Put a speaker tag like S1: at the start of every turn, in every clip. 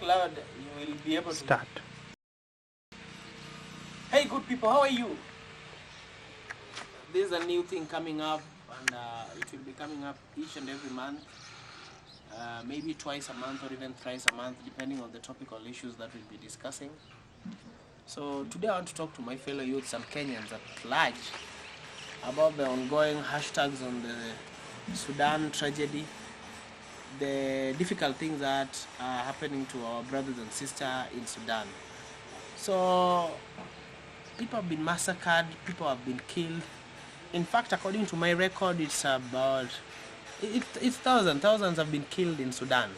S1: loud, you will be able to
S2: start.
S1: Hey, good people, how are you? There's a new thing coming up, and it will be coming up each and every month, maybe twice a month or even thrice a month, depending on the topical issues that we'll be discussing. So today I want to talk to my fellow youths and Kenyans at large about the ongoing hashtags on the Sudan tragedy, the difficult things that are happening to our brothers and sisters in Sudan. So people have been massacred, people have been killed. In fact, according to my record, it's about it's thousands have been killed in Sudan.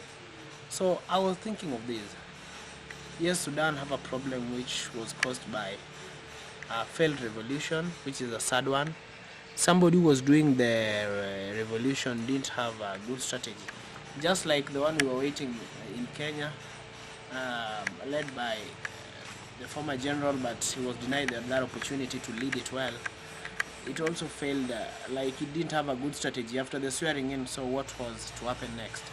S1: So I was thinking of this. Yes, Sudan have a problem which was caused by a failed revolution, which is a sad one. Somebody who was doing the revolution didn't have a good strategy, just like the one we were waiting in Kenya, led by the former general, but he was denied that opportunity to lead it well. It also failed, like it didn't have a good strategy after the swearing in. So what was to happen next?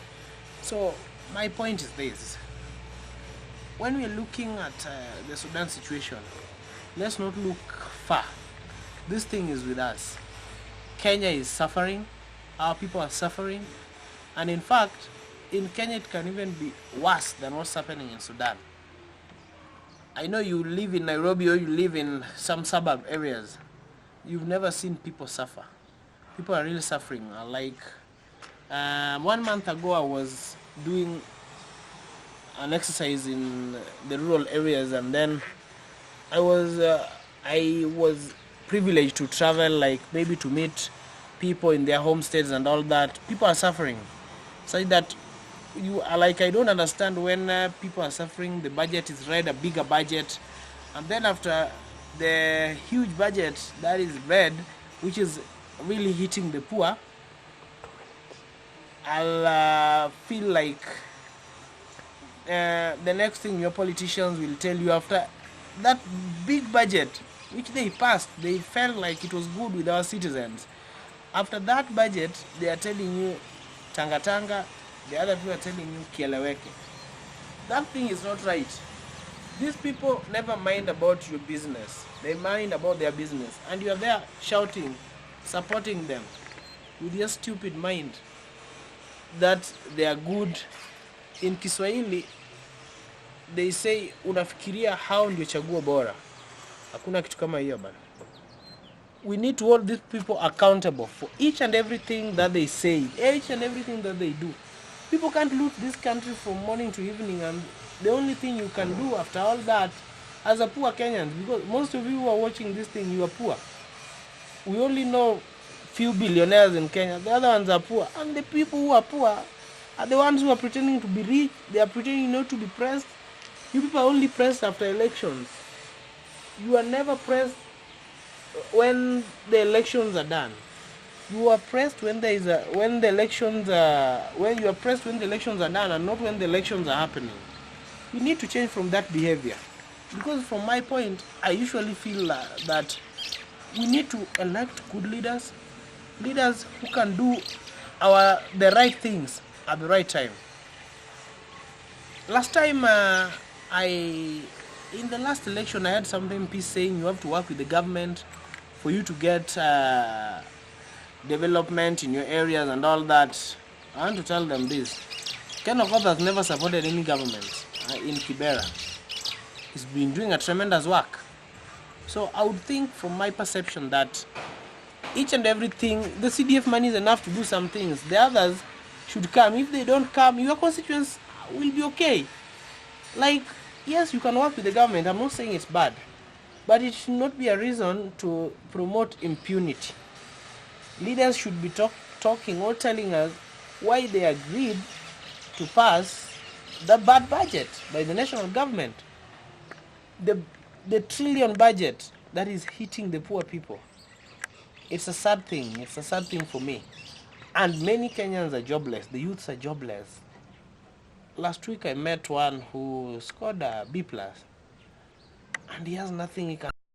S1: So my point is this: when we're looking at the Sudan situation, let's not look far. This thing is with us. Kenya is suffering, our people are suffering, and in fact, in Kenya it can even be worse than what's happening in Sudan. I know you live in Nairobi or you live in some suburb areas. You've never seen people suffer. People are really suffering. Like 1 month ago, I was doing an exercise in the rural areas, and then I was privileged to travel, like maybe to meet people in their homesteads and all that. People are suffering, such that you are like, I don't understand when people are suffering. The budget is read, a bigger budget, and then after the huge budget that is read, which is really hitting the poor, I'll feel like the next thing your politicians will tell you after that big budget which they passed, they felt like it was good with our citizens. After that budget, they are telling you tanga tanga, the other people are telling you kieleweke. That thing is not right. These people never mind about your business. They mind about their business. And you are there shouting, supporting them with your stupid mind that they are good. In Kiswahili, they say, unafikiria hao ndio chaguo bora. Hakuna kitu kama hiyo bana. We need to hold these people accountable for each and everything that they say, each and everything that they do. People can't loot this country from morning to evening, and the only thing you can do after all that, as a poor Kenyan, because most of you who are watching this thing, you are poor. We only know few billionaires in Kenya. The other ones are poor, and the people who are poor are the ones who are pretending to be rich. They are pretending not to be pressed. You people are only pressed after elections. You are never pressed when the elections are done. You are pressed when there is when the elections when you are pressed when the elections are done, and not when the elections are happening. We need to change from that behavior, because from my point, I usually feel that we need to elect good leaders who can do the right things at the right time. Last time in the last election, I had some MPs saying you have to work with the government for you to get development in your areas and all that. I want to tell them this: Ken Okoth has never supported any government in Kibera. He's been doing a tremendous work. So I would think, from my perception, that each and everything, the CDF money is enough to do some things. The others should come. If they don't come, your constituents will be okay. Like, yes, you can work with the government. I'm not saying it's bad, but it should not be a reason to promote impunity. Leaders should be talking or telling us why they agreed to pass the bad budget by the national government. The trillion budget that is hitting the poor people. It's a sad thing. It's a sad thing for me. And many Kenyans are jobless. The youths are jobless. Last week I met one who scored a B+, and he has nothing he can